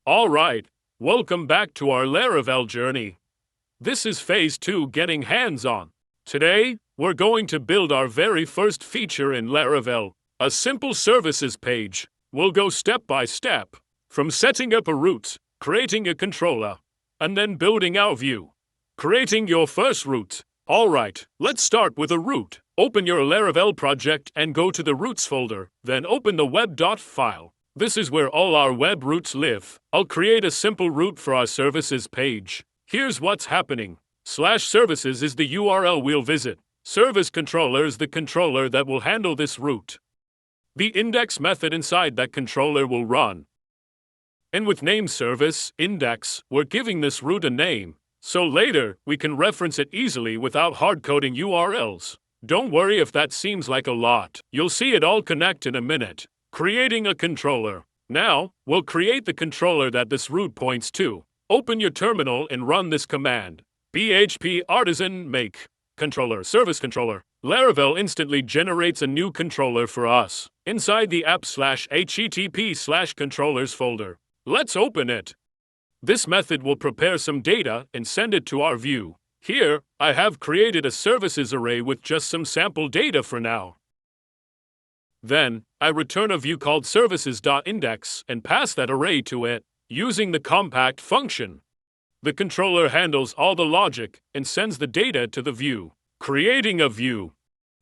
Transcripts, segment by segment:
Alright, welcome back to our Laravel journey. This is Phase 2 Getting Hands-On. Today, we're going to build our very first feature in Laravel, a simple services page. We'll go step by step, from setting up a route, creating a controller, and then building our view. Creating your first route. Alright, let's start with a route. Open your Laravel project and go to the routes folder, then open the web.py file. This is where all our web routes live. I'll create a simple route for our services page. Here's what's happening. /services is the URL we'll visit. Service controller is the controller that will handle this route. The index method inside that controller will run. And with name service, index, we're giving this route a name. So later, we can reference it easily without hard-coding URLs. Don't worry if that seems like a lot. You'll see it all connect in a minute. Creating a controller. Now, we'll create the controller that this route points to. Open your terminal and run this command. php artisan make controller service controller. Laravel instantly generates a new controller for us inside the app/http/controllers folder. Let's open it. This method will prepare some data and send it to our view. Here, I have created a services array with just some sample data for now. Then, I return a view called services.index and pass that array to it, using the compact function. The controller handles all the logic and sends the data to the view. Creating a view.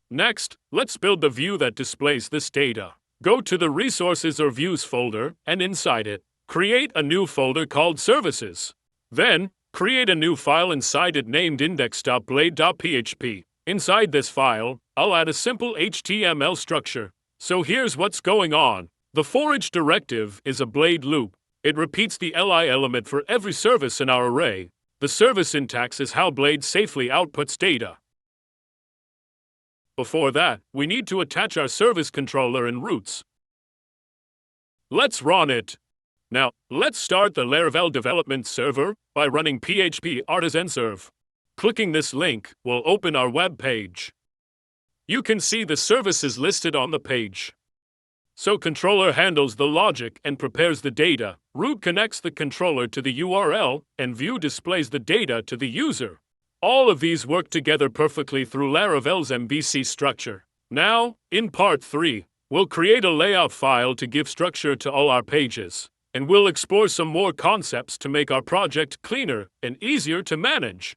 Next, let's build the view that displays this data. Go to the Resources or Views folder, and inside it, create a new folder called Services. Then, create a new file inside it named index.blade.php. Inside this file, I'll add a simple HTML structure. So here's what's going on. The forEach directive is a blade loop. It repeats the li element for every service in our array. The service syntax is how Blade safely outputs data. Before that, we need to attach our service controller and routes. Let's run it. Now, let's start the Laravel development server by running php artisan serve. Clicking this link will open our web page. You can see the services listed on the page. So controller handles the logic and prepares the data. Route connects the controller to the URL, and view displays the data to the user. All of these work together perfectly through Laravel's MVC structure. Now, in part 3, we'll create a layout file to give structure to all our pages. And we'll explore some more concepts to make our project cleaner and easier to manage.